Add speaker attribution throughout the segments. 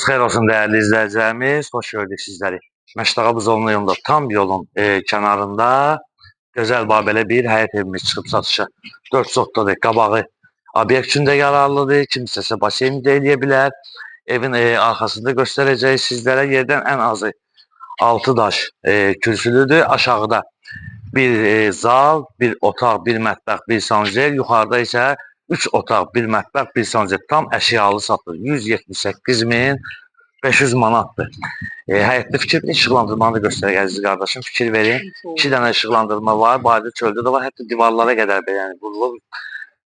Speaker 1: Xeyr olsun değerli izləyicilərimiz, xoş gördük sizləri. Məştaqa Buzovlu yolunda tam yolun kənarında gözəl belə bir həyət evimiz çıxıb satışa. 4 sotdadır, qabağı obyekt üçün də yararlıdır, kimsəsə basen də eləyə bilər. Evin arxasında göstərəcək sizlərə yerdən ən azı 6 daş kürsülüdür. Aşağıda bir zal, bir otaq, bir mətbəx, bir sanzer, yuxarıda isə 3 otaq, bir mətbəx, bir sanzer tam əşyalı satılır. 178.500 manatdır. Həyətdə fikir işıqlandırmanı da göstərək əziz qardaşım. Fikir verin. 2 dənə işıqlandırma var. Bayırda çöldə də var. Hətta divarlara qədər yəni qurulub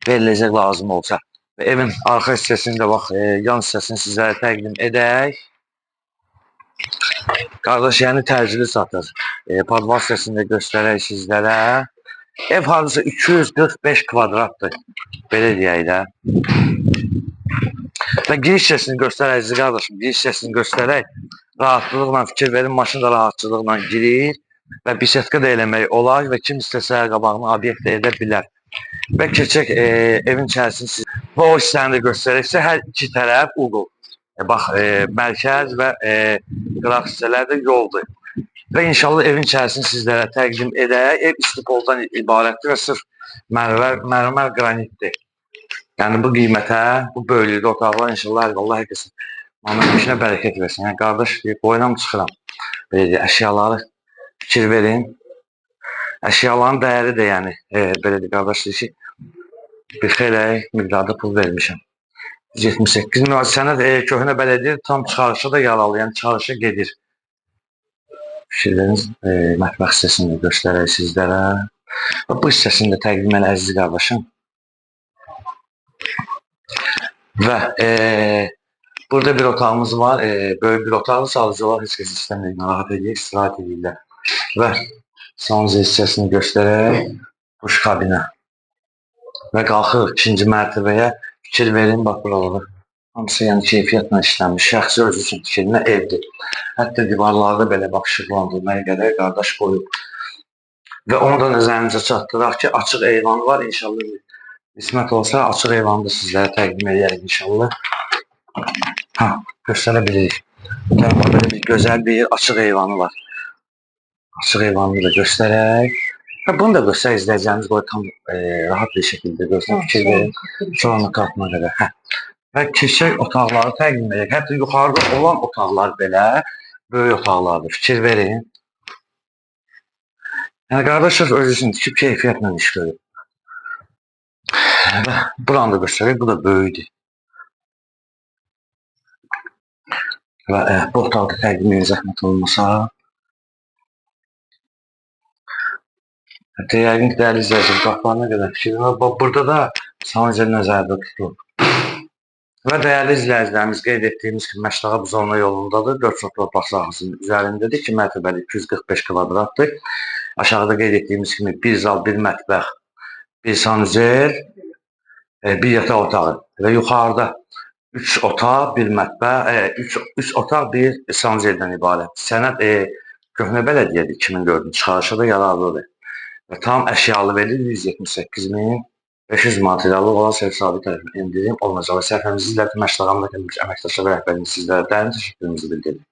Speaker 1: veriləcək lazım olsa. Və evin arxa hissəsini də bax, yan hissəsini sizlərə təqdim edək. Qardaş yəni təcili satır. Podval hissəsini də göstərək sizlərə. Ev hardasa 245 kvadratdır. Belə deyək də. Və giriş hissəsini göstərək əziz qardaşım. Giriş hissəsini göstərək. Rahatlıqla fikir verin, maşın da rahatçılıqla girir və bisetka da eləmək olar və kim istəsə qabağını obyekt edə bilər. Və keçək evin içərisini və o hissəni də göstərəksə hər iki tərəf uğul. Bax, mərkəz və qıraq hissələr də yoldur. Və inşallah evin içərisini sizlərə təqdim edək. Ev istipoldan ibarətdir və sırf mərmər qranitdir. Yəni bu qiymətə, bu böyüklükdə otaqlar inşallah Allah hər kəsin Mənim işinə bərəkət versin. Yəni qardaş qoyunam çıxıram. Belə deyək, əşyaları fikir verin. Əşyaların dəyəri də yəni belə deyək qardaş deyir ki, bir xeyli miqdarda pul vermişəm. 178 min sənəd köhnə bələdiyyə tam çıxarışa da yaralı, yəni çıxarışa gedir. Fikirləriniz mətbəx hissəsini göstərək sizlərə. Bu hissəsini də təqdim elə əziz qardaşım. Və burada bir otağımız var. Böyük bir otaqlı salıcılar heç kəs istəmir, narahat edir, istirahət edirlər. Və sanuzə hissəsini göstərək. Duş kabinə. Və qalxırıq ikinci mərtəbəyə. Fikir verin, bax buraları. Hamısı yəni keyfiyyətlə işlənmiş. Şəxsi özü üçün fikrinə evdir. Hətta divarlarda belə bax işıqlandırmaya qədər qardaş qoyub. Və onu da nəzərinizə çatdıraq ki, açıq eyvanı var. İnşallah qismət olsa açıq eyvanı da sizlərə təqdim edərik inşallah. Göstərə bilirik. Belə bir gözəl bir açıq eyvanı var. Açıq eyvanını da göstərək. Bunu da göstərək izləyəcəyimiz qoy tam rahat bir şəkildə göstərək. Fikir verin. Çoğunluq qalxma qədər. Və keçək otaqları təqdim edək. Hətta yuxarıda olan otaqlar belə böyük otaqlardır. Fikir verin. Yəni qardaşlar özü üçün tikib keyfiyyətlə iş görür. Və buranı da göstərək. Bu da böyükdür. Və bu otaqda təqdim edin zəhmət olmasa. Hətta yəqin ki, dəyərli izləyicilər, qapılarına qədər fikir var. Burada da sanuzə nəzərdə tutulub. Və dəyərli izləyicilərimiz qeyd etdiyimiz kimi Məştaqa Buzovlu yolundadır. 4 sotlu bağ sahəsinin üzərindədir. 2 mərtəbəli 245 kvadratdır. Aşağıda qeyd etdiyimiz kimi bir zal, bir mətbəx, bir sanuzel, bir yataq otağı və yuxarıda 3 otaq, bir mətbəx, 3 otaq, bir sanuzeldən ibarət. Sənəd köhnə bələdiyyədir 2004-cü çıxarışa da yararlıdır. Və tam əşyalı verilir 178.500 manat ilə olan səhv-sabit tərəfindən endirim olunacaq və səhvəmizi izləyib Məştağamla əməkdaşlar və rəhbərimiz sizlərə dərin təşəkkürümüzü bildiririk.